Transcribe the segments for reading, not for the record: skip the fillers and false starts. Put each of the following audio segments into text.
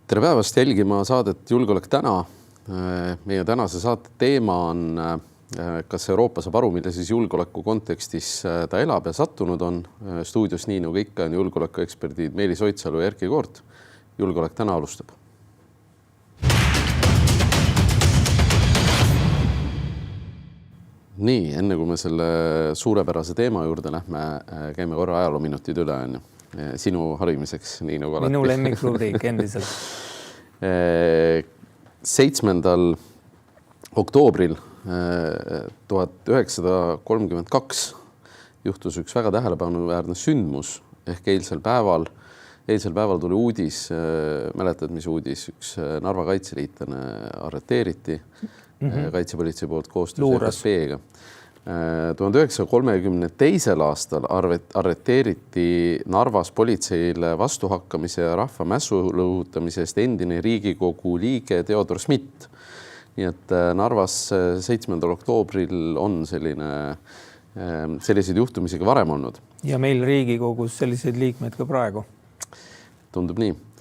Tere päevast jälgima saadet Julgeolek täna. Meie tänase saate teema on, kas Euroopa saab aru, mille siis julgeoleku kontekstis ta elab ja sattunud on. Stuudios nii nagu ikka on julgeolekueksperdid Meelis Oidsalu ja Erki Koort. Julgeolek täna alustab. Nii, enne kui me selle suurepärase teema juurde lähme, käime korra ajaloominutid üle. Sinu harimiseks, nii nagu alati. Minu lemmikrubriik endiselt. 7. oktoobril 1932 juhtus üks väga tähelepanuväärne sündmus ehk eilsel päeval tuli uudis, mäletad, mis uudis, üks Narva kaitseliitlane arreteeriti kaitsepolitsei poolt koostöös FSB-ga. 1932. aastal arreteeriti Narvas politseile vastuhakkamise ja rahva mässulõhutamise eest endine Riigikogu liige Theodor Schmidt. Nii et Narvas 7. oktoobril on selliseid juhtumisi ka varem olnud. Ja meil Riigikogus selliseid liikmeid ka praegu. Tundub nii.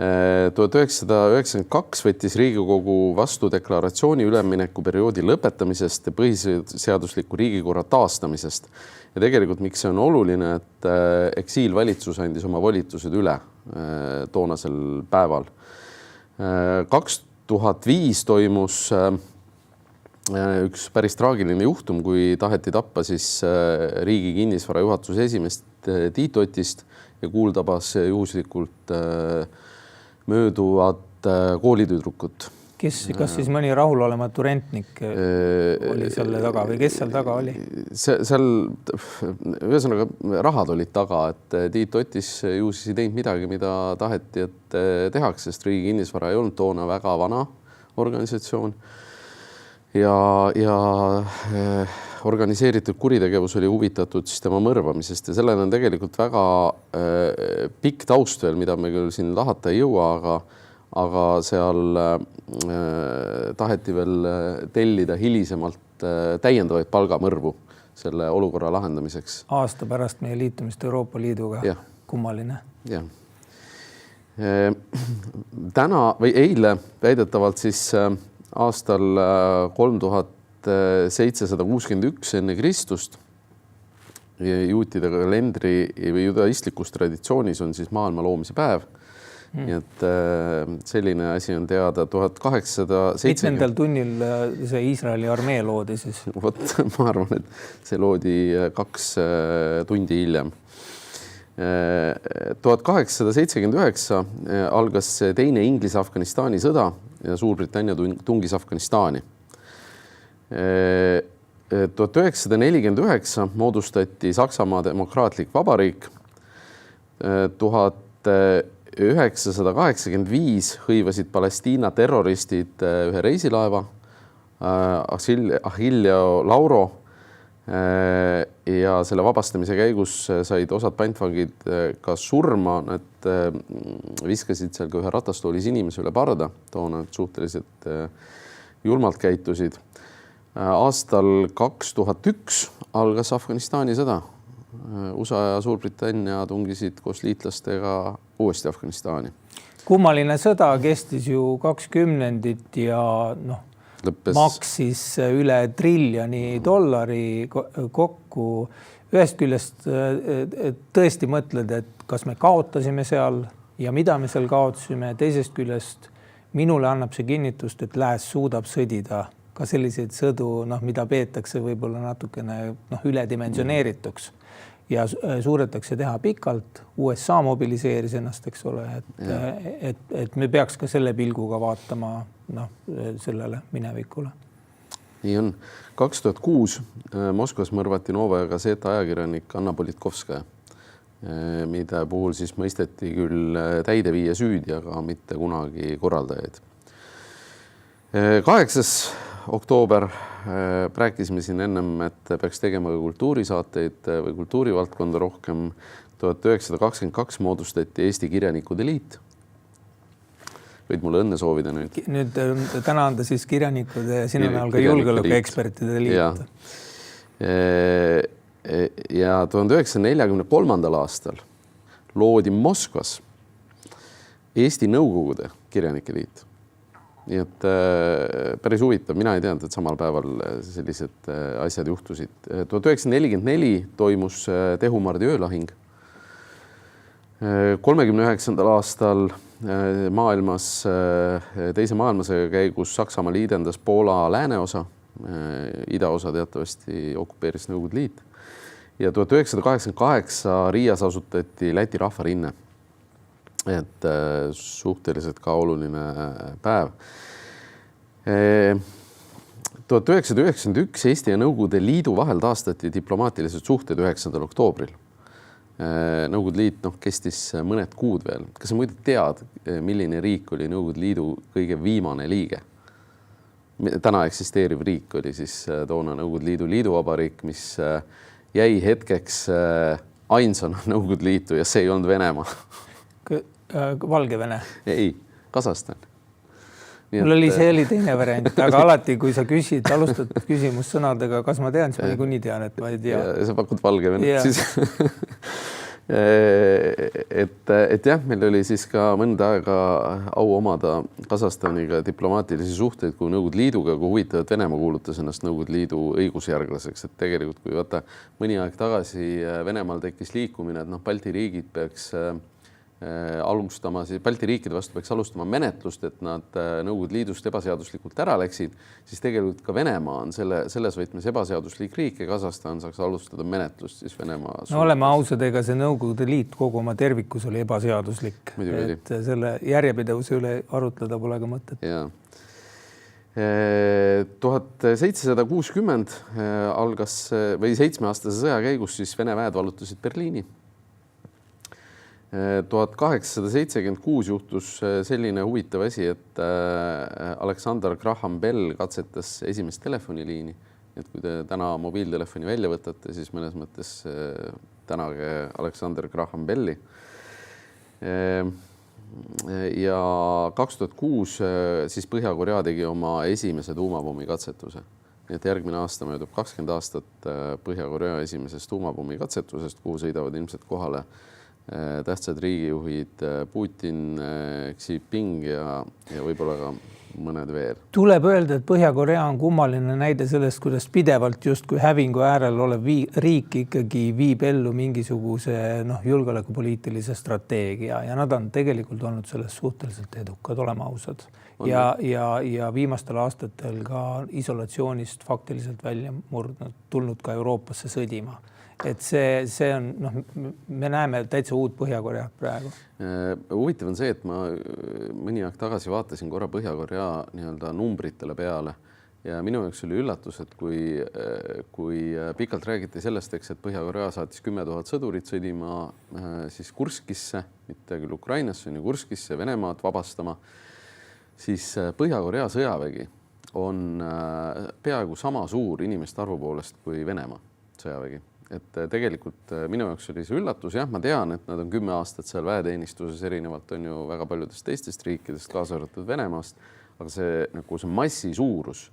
1992 võttis Riigikogu vastu deklaratsiooni üleminekuperioodi lõpetamisest ja põhiseadusliku riigikorra taastamisest. Ja tegelikult miks see on oluline, et eksiilvalitsus andis oma volitused üle toonasel päeval. 2005 toimus üks päris traagiline juhtum, kui taheti tappa siis riigi kinnisvara juhatuse esimeest Tiit Otist ja kuuldabas juhuslikult mööduvad koolitüdrukut. Kas siis mõni rahulolematu rentnik oli selle taga või kes seal taga oli? Seal ühesõnaga rahad olid taga, et Tiit Otis juusis ei teinud midagi, mida taheti, et tehakse, sest riigi kinnisvara ei olnud toona väga vana organisatsioon. Ja organiseeritud kuritegevus oli huvitatud siis tema mõrvamisest ja sellel on tegelikult väga pikk taust veel, mida me küll siin lahata ei jõua, aga seal taheti veel tellida hilisemalt täiendavaid palgamõrvu selle olukorra lahendamiseks. Aasta pärast meie liitumist Euroopa Liiduga. Ja. Kummaline. Ja. Täna või eile väidetavalt siis aastal 3761 enne Kristust juutide kalendri või judaistlikus traditsioonis on siis maailma loomise päev. Nii et selline asi on teada 1870. Mitmendal tunnil see Iisraeli armee loodi siis? Vot, ma arvan, et see loodi 2 tundi hiljem. 1879 algas teine Inglise-Afganistani sõda ja Suurbritannia tungis Afganistani. 1949 moodustati Saksamaa demokraatlik vabariik. 1985 hõivasid Palestiina terroristid ühe reisilaeva Achilleo Lauro ja selle vabastamise käigus said osad pantvangid ka surma. Nad viskasid seal ka ühe ratastoolis inimese üle parda. Toona suhteliselt julmalt käitusid. Aastal 2001 algas Afganistani sõda. USA ja Suurbritannia tungisid koos liitlastega uuesti Afganistani. Kummaline sõda kestis ju 20 ja maksis üle $1 triljoni kokku. Ühest küljest tõesti mõtled, et kas me kaotasime seal ja mida me seal kaotasime. Teisest küljest minule annab see kinnitust, et lääs suudab sõdida ka selliseid sõdu, mida peetakse võib-olla natukene üledimensioneerituks ja suudetakse teha pikalt. USA mobiliseeris ennast, eks ole, et me peaks ka selle pilguga vaatama sellele minevikule. Nii on. 2006 Moskvas mõrvati Novaja Gazeta ajakirjanik Anna Politkovskaja, mida puhul siis mõisteti küll täideviija süüdi, aga mitte kunagi korraldajaid. 8. oktoober rääkisime siin ennem, et peaks tegema kultuurisaateid või kultuurivaldkonda rohkem. 1922 moodustati Eesti Kirjanikude Liit. Võid mulle õnne soovida nüüd. Nüüd täna on ta siis kirjanikude ja sinu näol ka julgeolekuekspertide liit. Ja 1943. aastal loodi Moskvas Eesti Nõukogude kirjanike liit. Nii et päris huvitav, mina ei teadnud, et samal päeval sellised asjad juhtusid. 1944 toimus Tehumardi öölahing. 39. aastal maailmas, teise maailmasõja käigus Saksamaa liidendas Poola lääneosa, idaosa teatavasti okupeeris Nõukogude Liit. Ja 1988 Riias asutati Läti rahvarinne. Et suhteliselt ka oluline päev. 1991 Eesti ja Nõukogude Liidu vahel taastati diplomaatilised suhted 9. oktoobril. Nõukogude Liit kestis mõned kuud veel. Kas sa muidu tead, milline riik oli Nõukogude Liidu kõige viimane liige? Täna eksisteeriv riik oli siis toona Nõukogude Liidu liiduvabariik, mis jäi hetkeks ainsana Nõukogude Liitu ja see ei olnud Venemaa. Valgevene? Ei, Kasahstan. Mul oli teine variant, aga alati, kui sa küsid, alustad küsimus sõnadega, kas ma tean, siis ma niikuinii tean, et ma ei tea. Ja sa pakud Valgevene. Siis... et jah, meil oli siis ka mõnda aega au omada Kasahstaniga diplomaatilisi suhteid kui Nõukogude Liiduga, kui huvitav, et Venemaa kuulutas ennast Nõukogude Liidu õigusjärglaseks, et tegelikult kui võtta mõni aeg tagasi Venemaal tekkis liikumine, et Balti riigid peaks alustama, Balti riikide vastu peaks alustama menetlust, et nad Nõukogude Liidust ebaseaduslikult ära läksid, siis tegelikult ka Venemaa on selles võtmes ebaseaduslik riik ja Kasahstan saaks alustada menetlust siis Venemaa. No oleme ausad, ega see Nõukogude Liit kogu oma tervikus oli ebaseaduslik. Et selle järjepidevuse üle arutleda pole ka mõtet. Ja. 1760 algas või 7-aastase sõja käigus siis Vene väed vallutasid Berliini. 1876 juhtus selline huvitav asi, et Alexander Graham Bell katsetas esimest telefoniliini. Et kui te täna mobiiltelefoni välja võtate, siis mõnes mõttes tänage Alexander Graham Belli. Ja 2006 siis Põhja-Korea tegi oma esimese tuumapommi katsetuse. Nii et järgmine aasta möödub 20 aastat Põhja-Korea esimesest tuumapommi katsetusest, kuhu sõidavad ilmselt kohale tähtsad riigijuhid Putin, Xi Jinping ja võib-olla ka mõned veel. Tuleb öelda, et Põhja-Korea on kummaline näide sellest, kuidas pidevalt justkui hävingu äärel olev riik ikkagi viib ellu mingisuguse julgeolekupoliitilise strateegia ja nad on tegelikult olnud selles suhteliselt edukad, olema ausad. Ja viimastel aastatel ka isolatsioonist faktiliselt välja murdnud, tulnud ka Euroopasse sõdima. Et see on, me näeme täitsa uut Põhja-Korea praegu. Huvitav on see, et ma mõni aeg tagasi vaatasin korra Põhja-Korea numbritele peale ja minu jaoks oli üllatus, et kui pikalt räägiti sellest, et Põhja-Korea saatis 10 000 sõdurit sõdima siis Kurskisse, mitte küll Ukrainasse, Kurskisse Venemaad vabastama, siis Põhja-Korea sõjavägi on peaaegu sama suur inimeste arvu poolest kui Venemaa sõjavägi. Et tegelikult minu jaoks oli see üllatus. Jah, ma tean, et nad on 10 aastat seal väeteenistuses, erinevalt on ju väga paljudest teistest riikidest, kaasa arvatud Venemaast, aga see massi suurus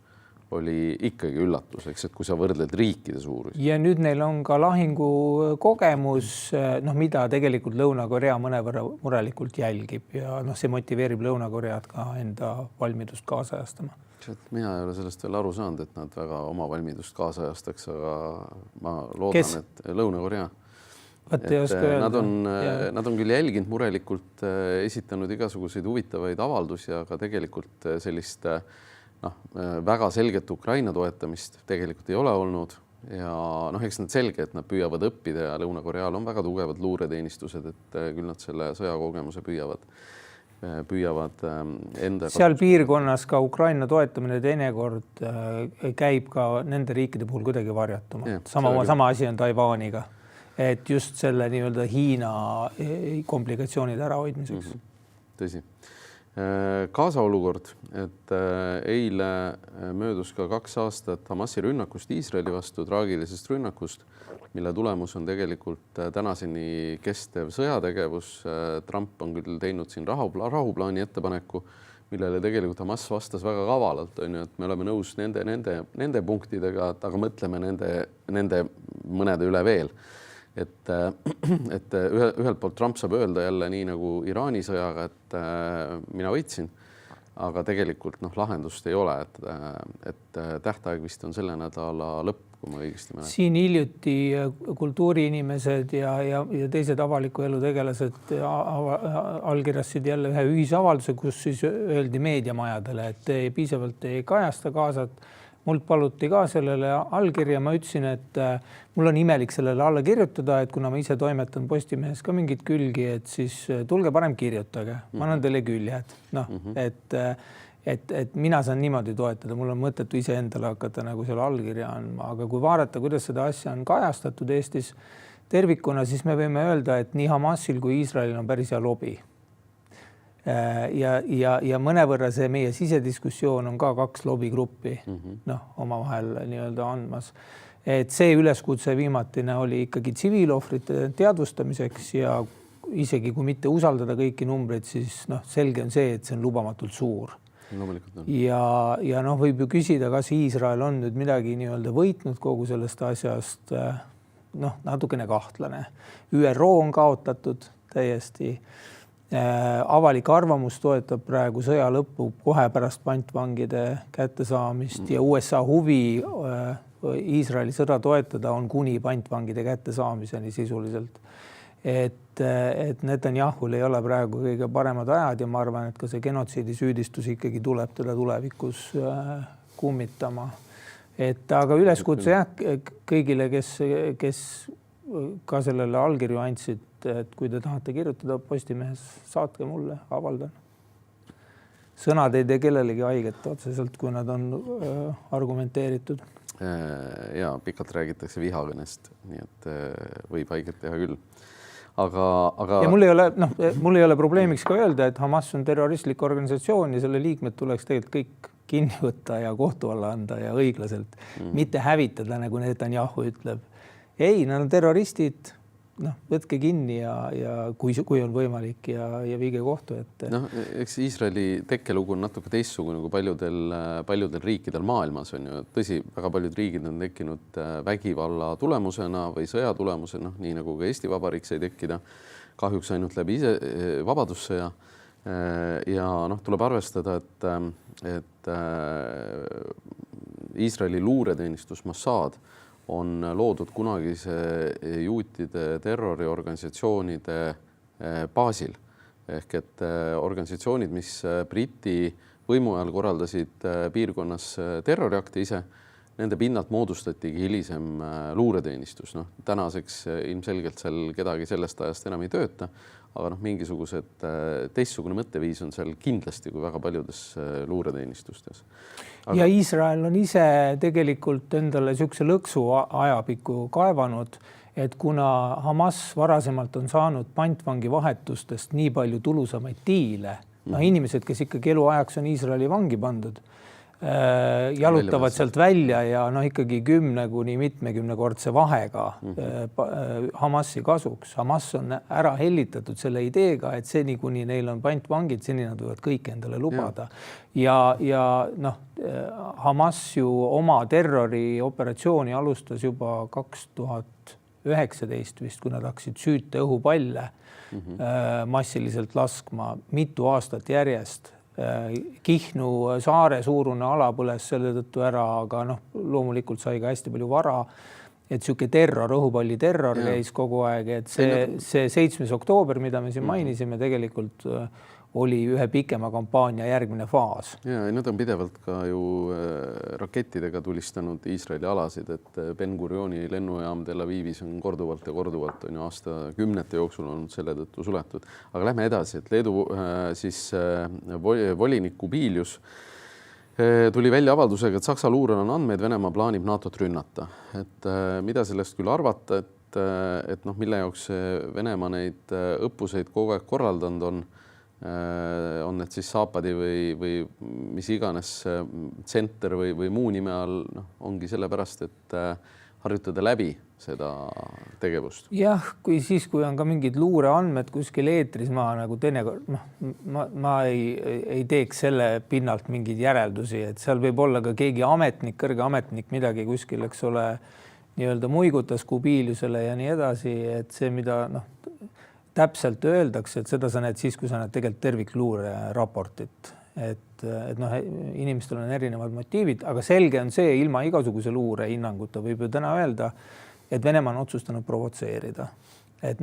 oli ikkagi üllatus, eks, et kui sa võrdled riikide suurus. Ja nüüd neil on ka lahingu kogemus, mida tegelikult Lõuna-Korea mõnevõrra murelikult jälgib ja see motiveerib Lõuna-Koread ka enda valmidust kaasajastama. Mina ei ole sellest veel aru saanud, et nad väga oma valmidust kaasajastaks, aga ma loodan, et Lõuna-Korea. Nad on küll jälginud murelikult, esitanud igasuguseid huvitavaid avaldusi, aga tegelikult sellist väga selget Ukraina toetamist tegelikult ei ole olnud. Ja eks nad selge, et nad püüavad õppida ja Lõuna-Koreal on väga tugevad luureteenistused, et küll nad selle sõjakogemuse püüavad enda... Seal piirkonnas ka Ukraina toetamine teinekord käib ka nende riikide puhul kuidagi varjatuma. Sama asi on Taiwaniga, et just selle Hiina komplikatsioonid ära hoidmiseks. Tõsi. Gaza olukord, et eile möödus ka 2 aastat Hamasi rünnakust Iisraeli vastu, traagilisest rünnakust, mille tulemus on tegelikult tänaseni kestev sõjategevus. Trump on küll teinud siin rahuplaani ettepaneku, millele tegelikult Hamas vastas väga kavalalt, et me oleme nõus nende punktidega, aga mõtleme nende mõnede üle veel. et ühelt poolt Trump saab öelda jälle nii nagu Iraani sõjaga, et mina võitsin, aga tegelikult lahendust ei ole, et tähtaeg vist on selle nädala lõpp, kui ma õigesti mäletan. Siin hiljuti kultuuriinimesed ja teised avaliku elu tegelased allkirjastasid jälle ühe ühisavalduse, kus siis öeldi meediamajadele, et piisavalt ei kajasta kaasat. Mult paluti ka sellele allkirja, ma ütlesin, et mul on imelik sellele alla kirjutada, et kuna ma ise toimetan Postimehes ka mingit külgi, et siis tulge parem kirjutage, ma annan teile küljed. Et mina saan niimoodi toetada, mul on mõttetu iseendale hakata nagu selle allkirja andma, aga kui vaadata, kuidas seda asja on kajastatud Eestis tervikuna, siis me võime öelda, et nii Hamasil kui Iisraelil on päris hea lobi. Ja mõnevõrra see meie sisediskussioon on ka kaks lobigruppi omavahel nii-öelda andmas. Et see üleskutse viimatine oli ikkagi tsiviilohvrite teadvustamiseks ja isegi kui mitte usaldada kõiki numbreid, siis selge on see, et see on lubamatult suur. Ja võib ju küsida, kas Iisrael on nüüd midagi nii-öelda võitnud kogu sellest asjast. Natukene kahtlane. ÜRO on kaotatud täiesti. Avalik arvamus toetab praegu sõja lõppu kohe pärast pantvangide kättesaamist ja USA huvi Iisraeli sõda toetada on kuni pantvangide kättesaamiseni sisuliselt. Et Netanyahul ei ole praegu kõige paremad ajad ja ma arvan, et ka see genotsiidi süüdistus ikkagi tuleb teda tulevikus kummitama. Aga üleskutse kõigile, kes ka sellele allkirju andsid, et kui te tahate kirjutada Postimehes, saatke mulle, avaldan. Sõnad ei tee kellelegi haiget otseselt, kui nad on argumenteeritud. Ja pikalt räägitakse vihakõnest, nii et võib haiget teha küll. Aga... Ja mul ei ole probleemiks ka öelda, et Hamas on terroristlik organisatsioon ja selle liikmed tuleks tegelikult kõik kinni võtta ja kohtu alla anda ja õiglaselt. Mitte hävitada, nagu Netanyahu ütleb. Ei, nad on terroristid, võtke kinni ja kui on võimalik ja viige kohtu ette. Eks Iisraeli tekkelugu on natuke teistsugune kui paljudel riikidel maailmas on ju. Tõsi, väga paljud riigid on tekkinud vägivalla tulemusena või sõja tulemusena, nii nagu ka Eesti Vabariik sai tekkida kahjuks ainult läbi vabadussõja. Ja tuleb arvestada, et Iisraeli luureteenistus Mossad on loodud kunagise juutide terroriorganisatsioonide baasil. Ehk et organisatsioonid, mis Briti võimu ajal korraldasid piirkonnas terroriakte ise, nende pinnalt moodustatigi hilisem luureteenistus. Tänaseks ilmselgelt seal kedagi sellest ajast enam ei tööta, aga mingisugused teistsugune mõtteviis on seal kindlasti kui väga paljudes luureteenistustes. Ja Iisrael on ise tegelikult endale niisuguse lõksu ajapiku kaevanud, et kuna Hamas varasemalt on saanud pantvangi vahetustest nii palju tulusamaid diile, inimesed, kes ikkagi eluajaks on Iisraeli vangi pandud, jalutavad sealt välja ja ikkagi 10 kuni mitmekümnekordse vahega Hamasi kasuks. Hamas on ära hellitatud selle ideega, et seni kuni neil on pantvangid, seni nad võivad kõik endale lubada. Ja Hamas ju oma terrorioperatsiooni alustas juba 2019 vist, kui nad hakkasid süüte õhupalle massiliselt laskma mitu aastat järjest. Kihnu saare suurune ala põles selle tõttu ära, aga loomulikult sai ka hästi palju vara, et siuke terror, õhupalli terror käis kogu aeg, et see 7. oktoober, mida me siin mainisime, tegelikult oli ühe pikema kampaania järgmine faas. Ja nad on pidevalt ka ju rakettidega tulistanud Iisraeli alasid, et Ben Gurioni lennujaam Tel Avivis on korduvalt on ju aastakümnete jooksul olnud selle tõttu suletud. Aga lähme edasi, et Leedu volinik Kubilius tuli välja avaldusega, et Saksa luurel on andmeid, Venemaa plaanib NATO-t rünnata. Et mida sellest küll arvata, et mille jaoks Venemaa neid õppuseid kogu aeg korraldanud on need siis Saapadi või mis iganes tsenter või muu nime all, ongi sellepärast, et harjutada läbi seda tegevust. Jah, kui on ka mingid luureandmed kuskil eetris, ma nagu teinekord, ma ei teeks selle pinnalt mingeid järeldusi, et seal võib olla ka keegi ametnik, kõrge ametnik midagi kuskil, eks ole, nii-öelda muigutas Kubiliusele ja nii edasi, et see, mida täpselt öeldakse, et seda sa näed siis, kui sa näed tegelikult tervikluure raportit, et inimestel on erinevad motiivid, aga selge on see, ilma igasuguse luure hinnanguta võib ju täna öelda, et Venemaa on otsustanud provotseerida. Et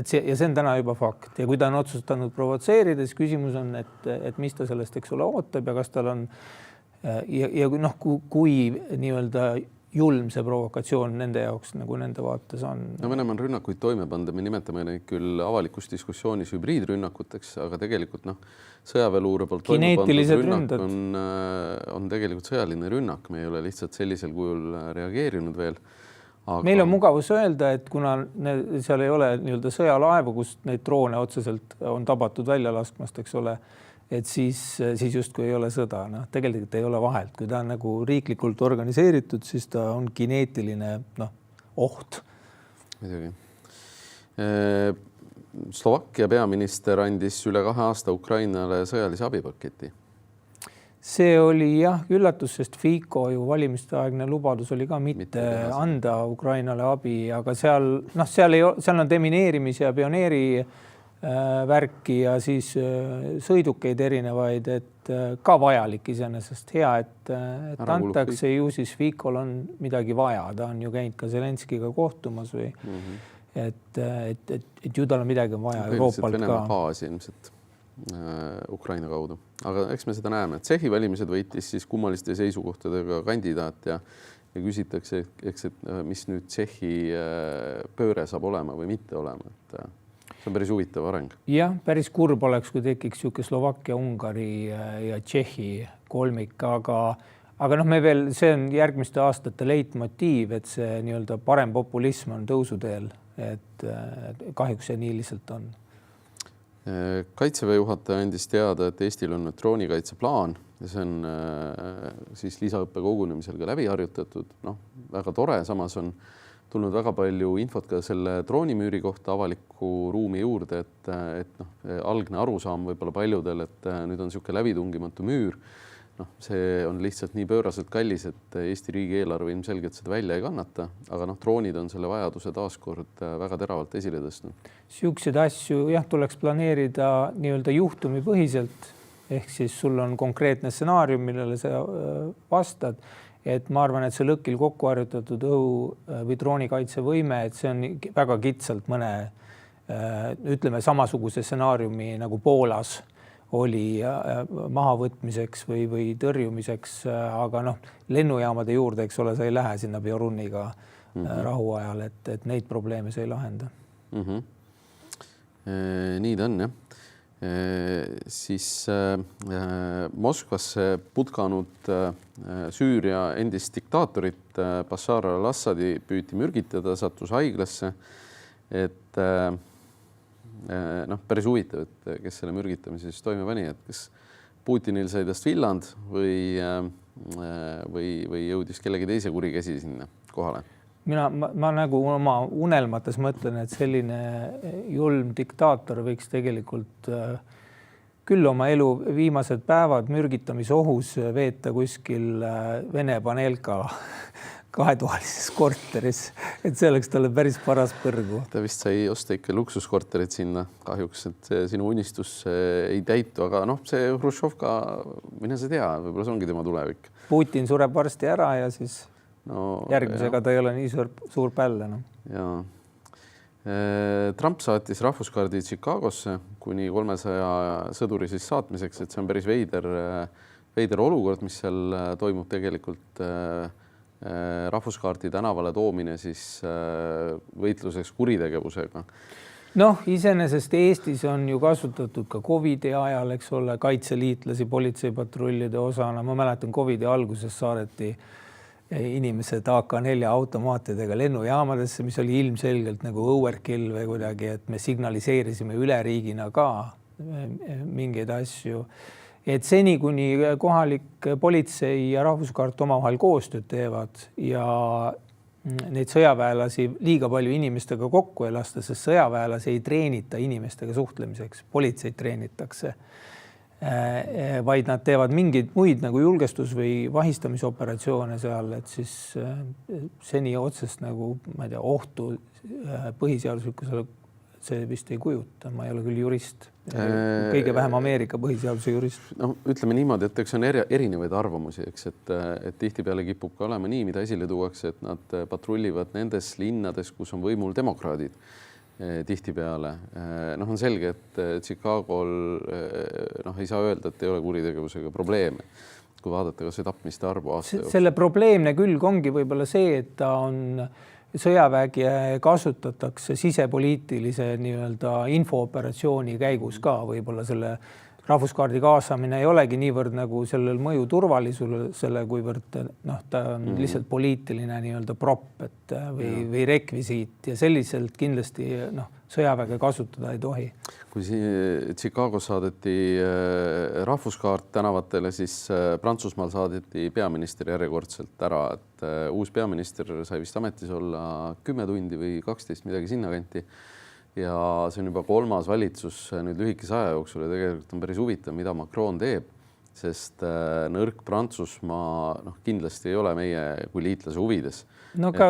see on täna juba fakt ja kui ta on otsustanud provotseerida, siis küsimus on, et mis ta sellest, eks ole, ootab ja kas tal on ja kui nii-öelda julm see provokatsioon nende jaoks nagu nende vaates on. No Venemaa on rünnakuid toime panda, me nimetame neid küll avalikus diskussioonis hübriidrünnakuteks, aga tegelikult sõjaväeluure poolt toime pandud rünnak on tegelikult sõjaline rünnak. Me ei ole lihtsalt sellisel kujul reageerinud veel. Aga... Meil on mugavus öelda, et kuna seal ei ole nii-öelda sõjalaevu, kus neid droone otseselt on tabatud välja laskmast, eks ole, et siis justkui ei ole sõda. Tegelikult ei ole vahelt. Kui ta on nagu riiklikult organiseeritud, siis ta on kineetiline oht. Midagi. Slovakkia peaminister andis üle 2 aasta Ukrainale sõjalise abipaketi. See oli üllatus, sest Fico ju valimiste aegne lubadus oli ka mitte anda Ukrainale abi, aga seal on demineerimis- ja pioneeri värki ja siis sõidukeid erinevaid, et ka vajalik iseenesest hea, et antakse ju siis Ficol on midagi vaja, ta on ju käinud ka Zelenskiga kohtumas või et ju tal on midagi vaja Euroopalt ka. Venemaa baasi ilmselt Ukraina kaudu, aga eks me seda näeme, et Tšehhi valimised võitis siis kummaliste seisukohtadega kandidaat ja küsitakse, eks, et mis nüüd Tšehhi pööre saab olema või mitte olema, et see on päris huvitav areng. Jah, päris kurb oleks, kui tekiks siuke Slovakkia, Ungari ja Tšehhi kolmik, aga me veel, see on järgmiste aastate leitmotiiv, et see nii-öelda parem populism on tõusuteel, et kahjuks see nii lihtsalt on. Kaitseväe juhataja andis teada, et Eestil on nüüd droonikaitseplaan ja see on siis lisaõppe kogunemisel ka läbi harjutatud. Väga tore, samas on tulnud väga palju infot ka selle droonimüüri kohta avaliku ruumi juurde, et algne arusaam võib-olla paljudel, et nüüd on niisugune läbitungimatu müür. See on lihtsalt nii pööraselt kallis, et Eesti riigieelarve ilmselgelt seda välja ei kannata, aga droonid on selle vajaduse taaskord väga teravalt esile tõstnud. Siukseid asju tuleks planeerida nii-öelda juhtumipõhiselt, ehk siis sul on konkreetne stsenaarium, millele sa vastad, et ma arvan, et see lõkkil kokku harjutatud õhu- või droonikaitsevõime, et see on väga kitsalt mõne, ütleme, samasuguse stsenaariumi nagu Poolas oli mahavõtmiseks või tõrjumiseks, aga lennujaamade juurde, eks ole, sa ei lähe sinna Bioruniga rahuajal, et neid probleeme sa ei lahenda. Nii ta on, jah. Siis Moskvasse putkanud Süüria endist diktaatorit Bashar al-Assadi püüti mürgitada, sattus haiglasse, et päris huvitav, et kes selle mürgitamise siis toime pani, et kas Putinil sai tast villand või jõudis kellegi teise kurikäsi sinna kohale? Ma nagu oma unelmates mõtlen, et selline julm diktaator võiks tegelikult küll oma elu viimased päevad mürgitamisohus veeta kuskil Vene paneelka kahetoalises korteris, et see oleks talle päris paras põrgu. Ta vist sai osta ikka luksuskorterit sinna kahjuks, et sinu unistus ei täitu, aga see Hruštšovka, mina sa tea, võib-olla see ongi tema tulevik. Putin sureb varsti ära ja siis järgmisega ta ei ole nii suur pälle. Trump saatis rahvuskaardi Chicagosse kuni 300 sõduri siis saatmiseks, et see on päris veider olukord, mis seal toimub tegelikult rahvuskaarti tänavale toomine siis võitluseks kuritegevusega. Iseenesest Eestis on ju kasutatud ka COVID-i ajal, eks ole, kaitseliitlasi politseipatrullide osana. Ma mäletan, COVID-i alguses saadeti inimesed AK-4 automaatidega lennujaamadesse, mis oli ilmselgelt nagu overkill või kuidagi, et me signaliseerisime üleriigina ka mingeid asju. Et seni, kuni kohalik politsei ja rahvuskaart omavahel koostööd teevad ja neid sõjaväelasi liiga palju inimestega kokku ei lasta, sest sõjaväelasi ei treenita inimestega suhtlemiseks, politseid treenitakse. vaid nad teevad mingeid muid nagu julgestus- või vahistamisoperatsioone seal, et siis seni otsest nagu, ma ei tea, ohtu põhiseaduslikkusele see vist ei kujuta, ma ei ole küll jurist, kõige vähem Ameerika põhiseaduse jurist. No ütleme niimoodi, et eks on erinevaid arvamusi, eks, et tihtipeale kipub ka olema nii, mida esile tuuakse, et nad patrullivad nendes linnades, kus on võimul demokraadid tihtipeale. On selge, et Chicagol ei saa öelda, et ei ole kuritegevusega probleeme. Kui vaadata kas see tapmiste arvu aasta jooksul. Selle probleemne külg ongi võib-olla see, et ta on sõjavägi kasutatakse sisepoliitilise nii-öelda infooperatsiooni käigus ka, võib-olla selle rahvuskaardi kaasamine ei olegi niivõrd nagu sellel mõju turvalisusele, kuivõrd ta on lihtsalt poliitiline nii-öelda prop või rekvisiit ja selliselt kindlasti sõjaväge kasutada ei tohi. Kui Chicagos saadeti rahvuskaart tänavatele, siis Prantsusmaal saadeti peaminister järjekordselt ära, et uus peaminister sai vist ametis olla 10 tundi või 12, midagi sinna kanti. Ja see on juba 3. valitsus nüüd lühikese aja jooksul ja tegelikult on päris huvitav, mida Macron teeb, sest nõrk Prantsusmaa kindlasti ei ole meie kui liitlase huvides. No ka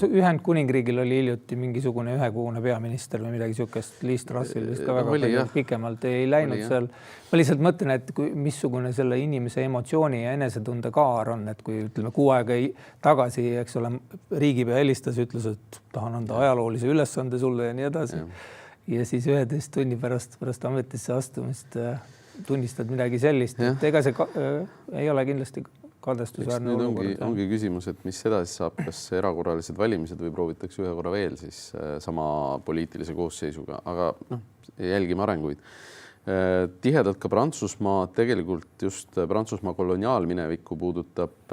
Ühendkuningriigil oli hiljuti mingisugune ühekuune peaminister või midagi sihukest Liis Trassil ka väga palju pikemalt ei läinud seal. Ma lihtsalt mõtlen, et missugune selle inimese emotsiooni ja enesetunde kaar on, et kui ütleme 6 aega tagasi, eks ole, riigipea helistas ja ütles, et tahan anda ajaloolise ülesande sulle ja nii edasi. Ja siis 11 tunni pärast ametisse astumist tunnistad midagi sellist, et ega see ei ole kindlasti kadestusväärne olukord. Ongi küsimus, et mis edasi saab, kas erakorralised valimised või proovitakse ühe korra veel siis sama poliitilise koosseisuga, aga jälgime arenguid. Tihedalt ka Prantsusmaa, tegelikult just Prantsusmaa koloniaalminevikku puudutab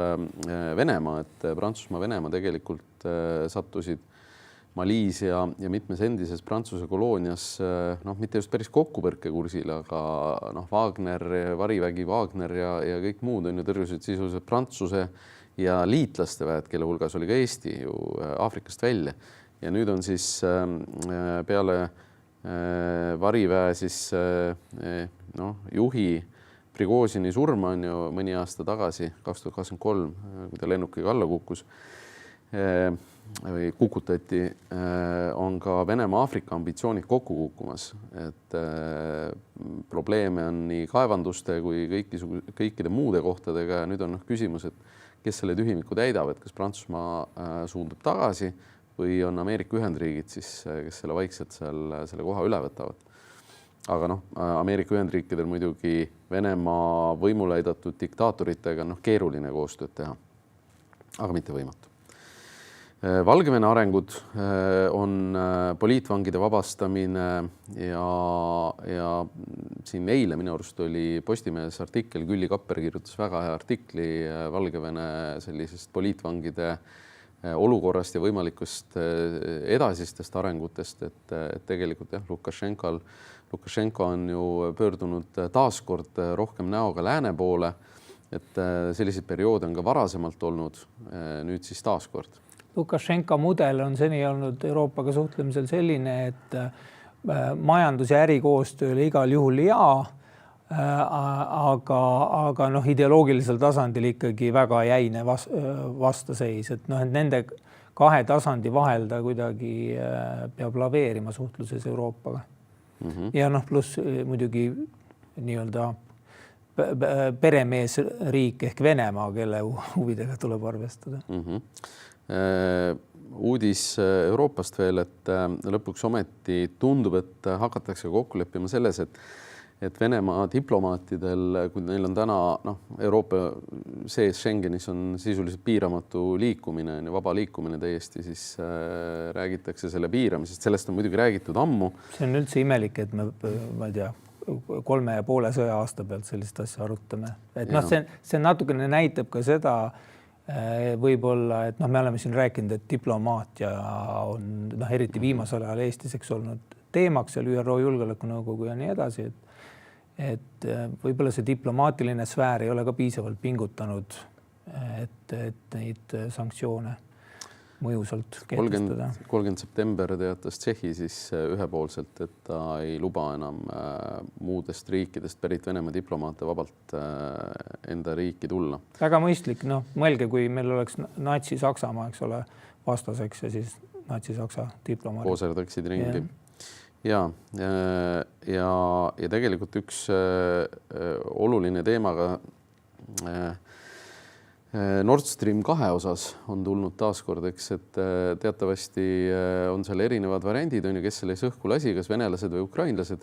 Venemaa, et Prantsusmaa-Venemaa tegelikult sattusid Maliisia ja mitmes endises Prantsuse koloonias, mitte just päris kokkupõrkekursile, aga Wagner, varivägi Wagner ja kõik muud on ju tõrjusid sisuliselt Prantsuse ja liitlaste väed, kelle hulgas oli ka Eesti ju Aafrikast välja. Ja nüüd on siis peale variväe siis juhi Prigozini surma on ju mõni aasta tagasi, 2023, kui ta lennukiga alla kukkus, või kukutati, on ka Venemaa Aafrika ambitsioonid kokku kukkumas, et probleeme on nii kaevanduste kui kõikide muude kohtadega ja nüüd on küsimus, et kes selle tühimiku täidab, et kas Prantsusmaa suundub tagasi või on Ameerika Ühendriigid siis, kes selle vaikselt selle koha üle võtavad. Aga Ameerika Ühendriikidel muidugi Venemaa võimule aidatud diktaatoritega keeruline koostööd teha, aga mitte võimatu. Valgevene arengud on poliitvangide vabastamine ja siin eile minu arust oli Postimehes artikkel, Külli Kapper kirjutas väga hea artikli Valgevene sellisest poliitvangide olukorrast ja võimalikust edasistest arengutest, et tegelikult Lukašenko on ju pöördunud taaskord rohkem näoga lääne poole, et selliseid perioode on ka varasemalt olnud, nüüd siis taaskord. Lukašenka mudel on seni olnud Euroopaga suhtlemisel selline, et majandus- ja ärikoostööle igal juhul aga ideoloogilisel tasandil ikkagi väga jäine vastaseis, et nende 2 tasandi vahel ta kuidagi peab laveerima suhtluses Euroopaga. Ja pluss muidugi nii-öelda peremees riik ehk Venemaa, kelle huvidega tuleb arvestada. Uudis Euroopast veel, et lõpuks ometi tundub, et hakatakse kokku leppima selles, et Venemaa diplomaatidel, kui neil on täna Euroopa sees Schengenis on sisuliselt piiramatu liikumine, vaba liikumine täiesti, siis räägitakse selle piiramisest. Sellest on muidugi räägitud ammu. See on üldse imelik, et ma ei tea, 3,5 sõja-aasta pealt sellist asja arutame. Et see natukene näitab ka seda, võib-olla, et me oleme siin rääkinud, et diplomaatia on eriti viimasel ajal Eestis olnud teemaks seal ÜRO Julgeolekunõukogu ja nii edasi, et võib-olla see diplomaatiline sfäär ei ole ka piisavalt pingutanud, et neid sanktsioone mõjusalt kehtestada. 30. september teatas Tšehhi siis ühepoolselt, et ta ei luba enam muudest riikidest pärit Venemaa diplomaate vabalt enda riiki tulla. Väga mõistlik, mõelge, kui meil oleks Natsi-Saksamaa, eks ole, vastaseks ja siis Natsi-Saksa diplomaadid. Kooserdaksid ringi. Ja tegelikult üks oluline teemaga Nord Stream 2 osas on tulnud taaskord, et teatavasti on seal erinevad variandid, kes selle õhku lasi, kas venelased või ukrainlased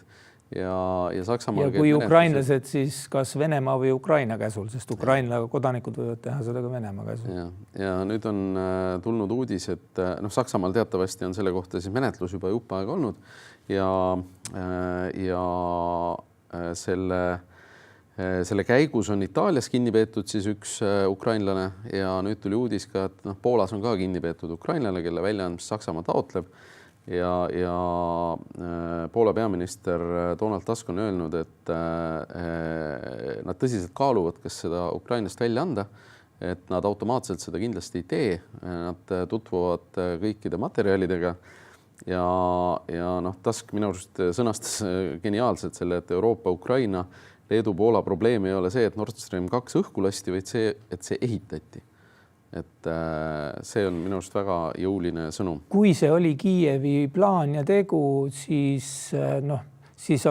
ja Saksamaal. Ja kui ukrainlased, siis kas Venemaa või Ukraina käsul, sest Ukraina kodanikud võivad teha seda ka Venemaa käsul. Ja nüüd on tulnud uudis, et Saksamaal teatavasti on selle kohta siis menetlus juba jupp aega olnud ja selle käigus on Itaalias kinni peetud siis üks ukrainlane ja nüüd tuli uudis ka, et Poolas on ka kinni peetud ukrainlane, kelle väljaandmist Saksamaa taotleb ja Poola peaminister Donald Tusk on öelnud, et nad tõsiselt kaaluvad, kas seda Ukrainast välja anda, et nad automaatselt seda kindlasti ei tee. Nad tutvuvad kõikide materjalidega ja Tusk minu arust sõnastas geniaalselt selle, et Euroopa, Ukraina, Leedu, Poola probleem ei ole see, et Nord Stream 2 õhku lasti, vaid see, et see ehitati. Et see on minu arust väga jõuline sõnum. Kui see oli Kiievi plaan ja tegu, siis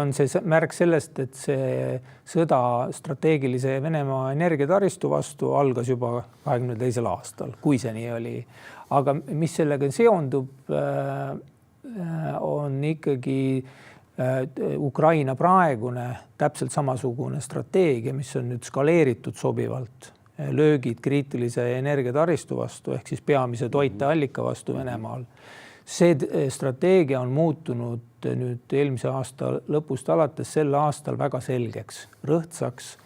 on see märk sellest, et see sõda strateegilise Venemaa energiataristu vastu algas juba 2022. aastal, kui see nii oli. Aga mis sellega seondub, on ikkagi Ukraina praegune täpselt samasugune strateegia, mis on nüüd skaleeritud sobivalt, löögid kriitilise energiataristu vastu ehk siis peamise toiteallika vastu Venemaal. See strateegia on muutunud nüüd eelmise aasta lõpust alates sel aastal väga selgeks, rõhtsaks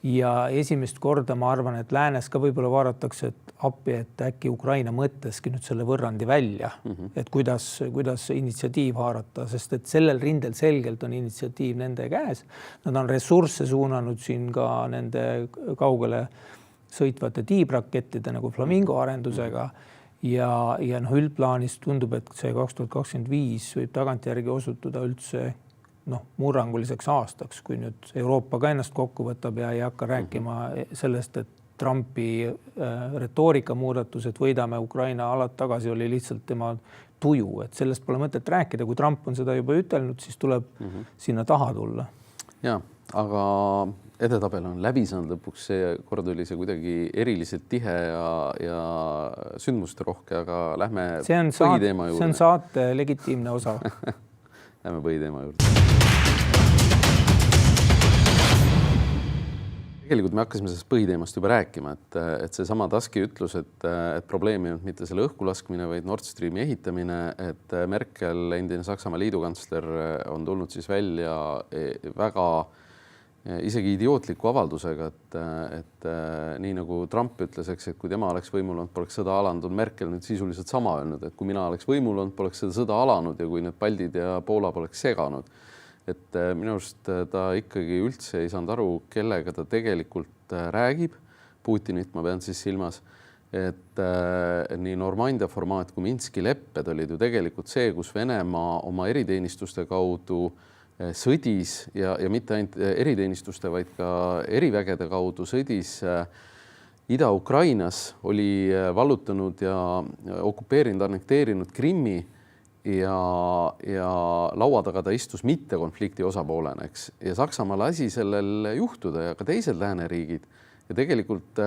ja esimest korda ma arvan, et läänes ka võib-olla vaadatakse, et appi, et äkki Ukraina mõtteski nüüd selle võrrandi välja, et kuidas initsiatiiv haarata, sest et sellel rindel selgelt on initsiatiiv nende käes. Nad on ressursse suunanud siin ka nende kaugele sõitvate tiibrakettide nagu Flamingo arendusega ja üldplaanis tundub, et see 2025 võib tagantjärgi osutuda üldse murranguliseks aastaks, kui nüüd Euroopa ka ennast kokku võtab ja ei hakka rääkima sellest, et Trumpi retoorika muudatus, et võidame Ukraina alad tagasi, oli lihtsalt tema tuju, et sellest pole mõtet rääkida. Kui Trump on seda juba ütelnud, siis tuleb sinna taha tulla. Ja, aga edetabel on läbi saanud lõpuks, see kord oli see kuidagi eriliselt tihe ja sündmuste rohke, aga lähme põhiteema juurde. See on saate legitiimne osa. Lähme põhiteema juurde. Tegelikult me hakkasime sellest põhiteemast juba rääkima, et see sama Tuski ütlus, et probleem ei olnud mitte selle õhku laskmine, vaid Nord Streami ehitamine, et Merkel, endine Saksamaa liidukantsler, on tulnud siis välja väga isegi idiootliku avaldusega, et nii nagu Trump ütles, et kui tema oleks võimul olnud, poleks sõda alanud, on Merkel nüüd sisuliselt sama öelnud, et kui mina oleks võimul olnud, poleks seda sõda alanud ja kui need Baldid ja Poola poleks seganud. Et minu arust ta ikkagi üldse ei saanud aru, kellega ta tegelikult räägib. Putinit ma pean siis silmas, et nii Normandia formaat kui Minski lepped olid ju tegelikult see, kus Venemaa oma eriteenistuste kaudu sõdis ja mitte ainult eriteenistuste, vaid ka erivägede kaudu sõdis Ida-Ukrainas, oli vallutanud ja okupeerinud, annekteerinud Krimmi ja laua taga ta istus mitte konflikti osapoolena, eks. Ja Saksamaa lasi sellel juhtuda ja ka teised lääneriigid. Ja tegelikult,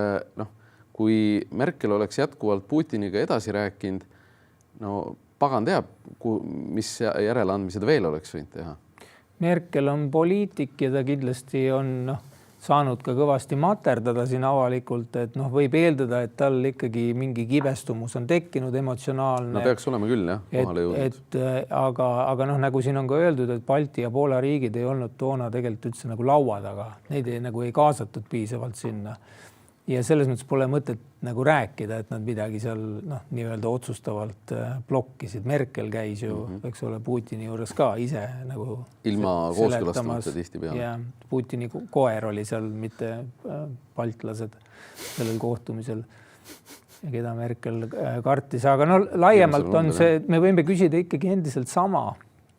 kui Merkel oleks jätkuvalt Putiniga edasi rääkinud, pagan teab, mis järeleandmised veel oleks võinud teha. Merkel on poliitik ja ta kindlasti on saanud ka kõvasti materdada siin avalikult, et võib eeldada, et tal ikkagi mingi kibestumus on tekkinud, emotsionaalne. No peaks olema küll, jah, kohale jõudnud. Aga nagu siin on ka öeldud, et Balti ja Poola riigid ei olnud toona tegelikult üldse nagu laua taga. Neid ei kaasatud piisavalt sinna. Ja selles mõttes pole mõtet nagu rääkida, et nad midagi seal nii-öelda otsustavalt blokkisid. Merkel käis ju, eks ole, Putini juures ka ise nagu ilma kooskõlastamata tihti peale. Ja Putini koer oli seal, mitte baltlased sellel kohtumisel. ja keda Merkel kartis, aga no laiemalt on see, me võime küsida ikkagi endiselt sama,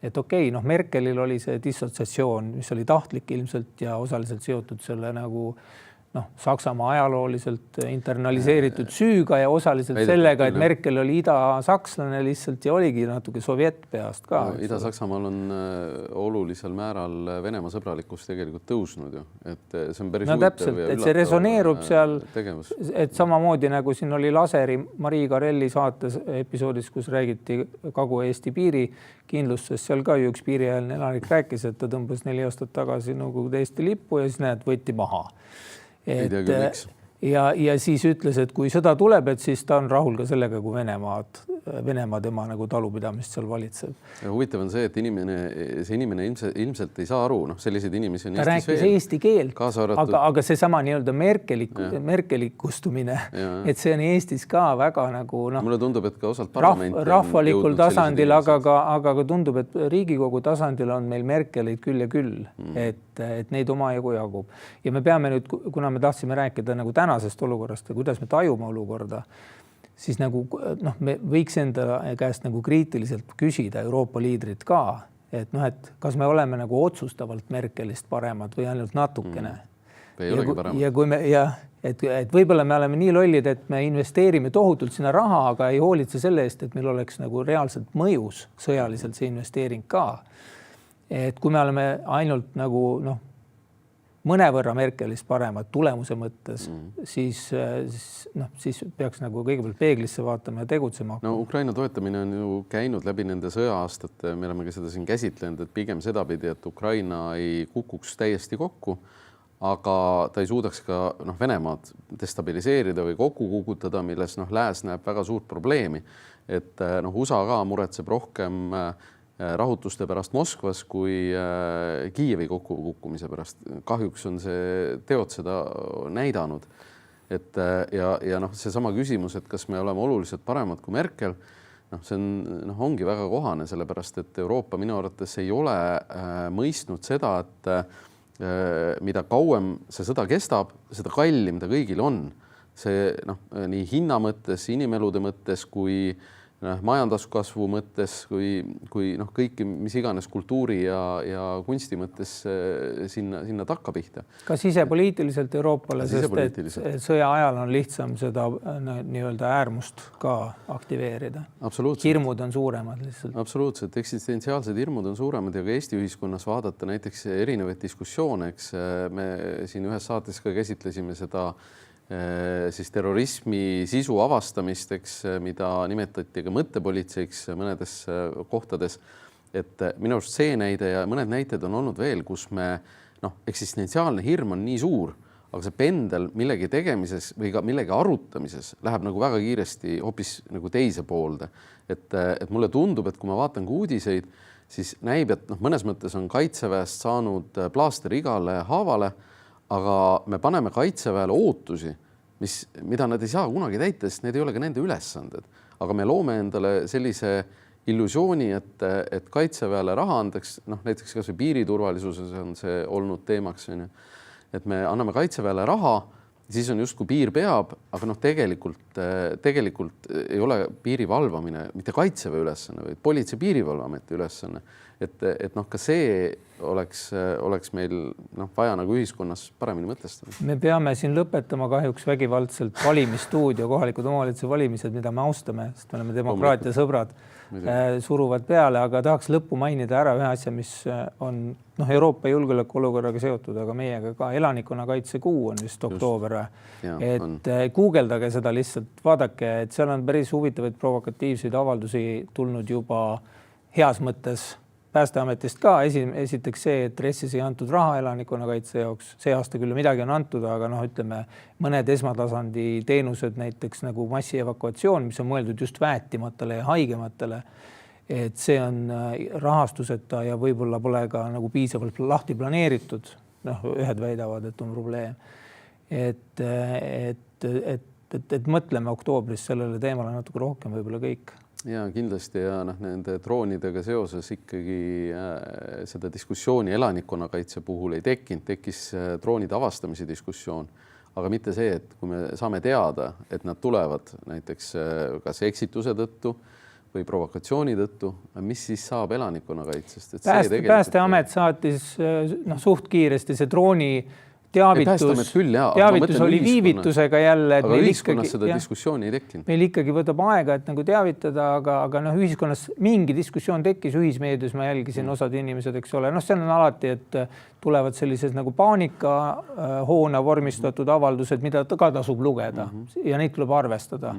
et okei, noh, Merkelil oli see dissotsiatsioon, mis oli tahtlik ilmselt ja osaliselt seotud selle nagu noh, Saksamaa ajalooliselt internaliseeritud süüga ja osaliselt sellega, et Merkel oli ida-sakslane lihtsalt ja oligi natuke sovjetpeast ka. Ida-Saksamaal on olulisel määral Venemaa sõbralikkus tegelikult tõusnud ju, et see on päris täpselt, et see resoneerub seal tegevus. Et samamoodi nagu siin oli Laseri Marii Karelli saates episoodis, kus räägiti Kagu-Eesti piiri kindlustusest, seal ka ju üks piiriäälne elanik rääkis, et ta tõmbas 4 aastat tagasi Nõukogude Eesti lippu ja siis näed, võeti maha. Ja siis ütles, et kui sõda tuleb, et siis ta on rahul ka sellega, kui Venemaa tema nagu talupidamist seal valitseb. Ja huvitav on see, et see inimene ilmselt ei saa aru, noh, selliseid inimesi on ta rääkis eesti keelt, aga see sama nii-öelda merkelikustumine, et see on Eestis ka väga nagu noh, mulle tundub, et ka osalt parlamenti rahvalikul tasandil, aga ka tundub, et Riigikogu tasandil on meil Merkelid küll ja küll, et neid omajagu jagub. Ja me peame nüüd, kuna me tahtsime rääkida nagu tänasest olukorrast ja kuidas me tajume olukorda, siis nagu noh, me võiks enda käest nagu kriitiliselt küsida Euroopa liidrid ka, et noh, et kas me oleme nagu otsustavalt Merkelist paremad või ainult natukene. Ja kui me et võib-olla me oleme nii lollid, et me investeerime tohutult sinna raha, aga ei hoolitse selle eest, et meil oleks nagu reaalselt mõjus sõjaliselt see investeering ka. Et kui me oleme ainult nagu noh, mõnevõrra Merkelist paremad tulemuse mõttes, siis peaks nagu kõigepealt peeglisse vaatama ja tegutsema. No Ukraina toetamine on ju käinud läbi nende sõja-aastate, me oleme ka seda siin käsitlenud, et pigem sedapidi, et Ukraina ei kukuks täiesti kokku, aga ta ei suudaks ka Venemaad destabiliseerida või kokku kukutada, milles lääs näeb väga suurt probleemi. Et USA ka muretseb rohkem rahutuste pärast Moskvas kui Kiievi kokkukukkumise pärast. Kahjuks on see teod seda näidanud. Et ja see sama küsimus, et kas me oleme oluliselt paremad kui Merkel, see ongi väga kohane, sellepärast et Euroopa minu arvates ei ole mõistnud seda, et mida kauem see sõda kestab, seda kallim ta kõigil on. See nii hinna mõttes, inimelude mõttes kui majanduskasvu mõttes, kui kõik, mis iganes kultuuri ja kunsti mõttes sinna takka pihta. Ka sisepoliitiliselt Euroopale, sest et sõja ajal on lihtsam seda nii-öelda äärmust ka aktiveerida. Hirmud on suuremad lihtsalt. Absoluutselt, eksistentsiaalsed hirmud on suuremad ja ka Eesti ühiskonnas vaadata näiteks erinevaid diskussioone, eks me siin ühes saates ka käsitlesime seda siis terrorismi sisu avastamist, eks, mida nimetati ka mõttepolitseiks mõnedes kohtades. Et minu arust see näide ja mõned näited on olnud veel, kus me eksistentsiaalne hirm on nii suur, aga see pendel millegi tegemises või ka millegi arutamises läheb nagu väga kiiresti hoopis nagu teise poolde. Et mulle tundub, et kui ma vaatan ka uudiseid, siis näib, et mõnes mõttes on Kaitseväest saanud plaaster igale haavale, aga me paneme Kaitseväele ootusi, mida nad ei saa kunagi täita, sest need ei ole ka nende ülesanded. Aga me loome endale sellise illusiooni, et Kaitseväele raha andeks, näiteks kas või piiriturvalisuses on see olnud teemaks, et me anname Kaitseväele raha, siis on justkui piir peab, aga tegelikult ei ole piiri valvamine mitte Kaitseväe ülesanne, vaid Politsei- ja Piirivalveameti ülesanne. Et ka see oleks meil vaja nagu ühiskonnas paremini mõtestada. Me peame siin lõpetama kahjuks vägivaldselt valimisstuudio, kohalikud omavalitsuse valimised, mida me austame, sest me oleme demokraatia sõbrad, suruvad peale, aga tahaks lõppu mainida ära ühe asja, mis on Euroopa julgeolekuolukorraga seotud, aga meiega ka elanikkonnakaitse kuu on vist oktoober. Et guugeldage seda lihtsalt, vaadake, et seal on päris huvitavaid provokatiivseid avaldusi tulnud juba heas mõttes Päästeametist ka. Esiteks see, et RES-is ei antud raha elanikkonnakaitse jaoks. See aasta küll midagi on antud, aga ütleme, mõned esmatasandi teenused, näiteks nagu massievakuatsioon, mis on mõeldud just väetimatele ja haigematele, et see on rahastuseta ja võib-olla pole ka nagu piisavalt lahti planeeritud. Ühed väidavad, et on probleem. Et mõtleme oktoobris sellele teemale natuke rohkem võib-olla kõik. Ja kindlasti ja nende droonidega seoses ikkagi seda diskussiooni elanikkonnakaitse puhul ei tekkinud, tekkis droonide avastamise diskussioon, aga mitte see, et kui me saame teada, et nad tulevad näiteks kas eksituse tõttu või provokatsiooni tõttu, mis siis saab elanikkonnakaitsest? Päästeamet saatis suht kiiresti see drooni teavitus oli viivitusega jälle. Aga ühiskonnas seda diskussiooni ei tekkinud. Meil ikkagi võtab aega, et nagu teavitada, aga ühiskonnas mingi diskussioon tekkis, ühismeedias ma jälgisin osad inimesed, eks ole. See on alati, et tulevad sellised nagu paanika hoona vormistatud avaldused, mida ka tasub lugeda ja neid tuleb arvestada.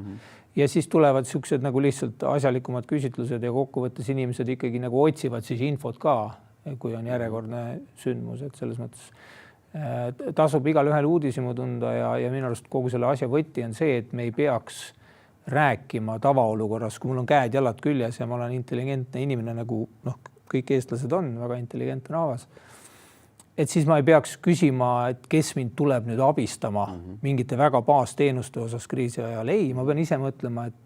Ja siis tulevad siuksed nagu lihtsalt asjalikumad küsitlused ja kokkuvõttes inimesed ikkagi nagu otsivad siis infot ka, kui on järjekordne sündmus, et selles mõttes tasub igal ühel uudishimu tunda ja minu arust kogu selle asja võti on see, et me ei peaks rääkima tavaolukorras, kui mul on käed-jalad küljes ja ma olen intelligentne inimene, nagu kõik eestlased on, väga intelligentne rahvas. Et siis ma ei peaks küsima, et kes mind tuleb nüüd abistama mingite väga baasteenuste osas kriisi ajal. Ei, ma pean ise mõtlema, et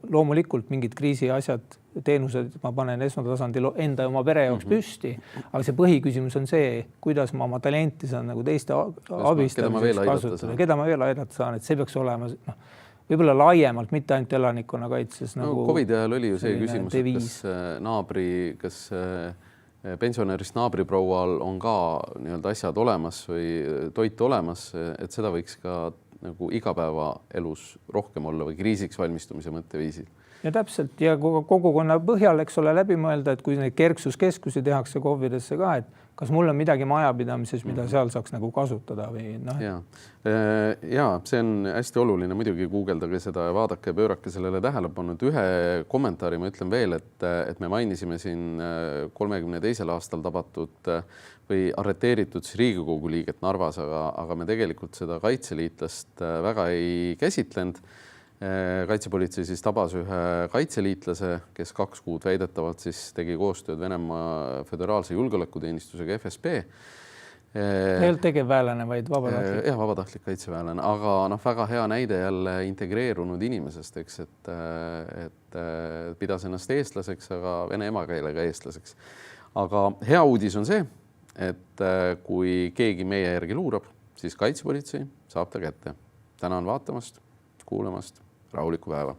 loomulikult mingid kriisi asjad, teenused ma panen esmatasandil enda ja oma pere jaoks püsti, aga see põhiküsimus on see, kuidas ma oma talenti saan nagu teiste abistamiseks kasutada, keda ma veel aidata saan, et see peaks olema võib-olla laiemalt, mitte ainult elanikkonnakaitses. COVID ajal oli ju see küsimus, et kas pensionärist naabriproual on ka nii-öelda asjad olemas või toit olemas, et seda võiks ka nagu igapäevaelus rohkem olla või kriisiks valmistumise mõtteviisil. Ja täpselt ja kogukonna põhjal, eks ole, läbi mõelda, et kui neid kerksuskeskusi tehakse KOV-idesse ka, et kas mul on midagi majapidamises, mida seal saaks nagu kasutada või Ja, see on hästi oluline muidugi guugeldage seda ja vaadake ja pöörake sellele tähelepanu. Ühe kommentaari ma ütlen veel, et me mainisime siin 32. aastal tabatud või arreteeritud Riigikogu liiget Narvas, aga me tegelikult seda kaitseliitlast väga ei käsitlenud. Kaitsepolitsei siis tabas ühe kaitseliitlase, kes 2 kuud väidetavalt siis tegi koostööd Venemaa föderaalse julgeolekuteenistusega FSB. Ei olnud tegevväelane, vaid vabatahtlik. Jah, vabatahtlik kaitseväelane, aga väga hea näide jälle integreerunud inimesest, eks, et pidas ennast eestlaseks, aga vene emakeelega eestlaseks. Aga hea uudis on see, et kui keegi meie järgi luurab, siis kaitsepolitsei saab ta kätte. Tänan vaatamast, kuulamast. Rahulikku päeva.